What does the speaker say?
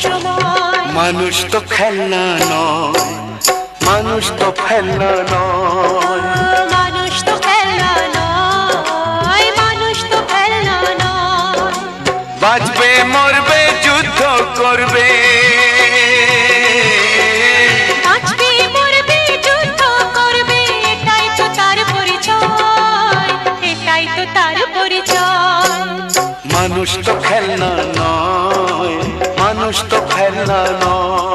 সময়। মানুষ তো খেলনা নয়, মানুষ তো খেলনা নয়, মানুষ তো খেলনা নয়, মানুষ তো খেলনা নয়। বাঁচবে মরবে যুদ্ধ করবে, বাঁচবে মরবে যুদ্ধ করবে, এটাই তো তার পরিচয়, এটাই তো তার পরিচয়। মানুষ তো খেলনা নয়, মানুষ তো খেলনা নয়।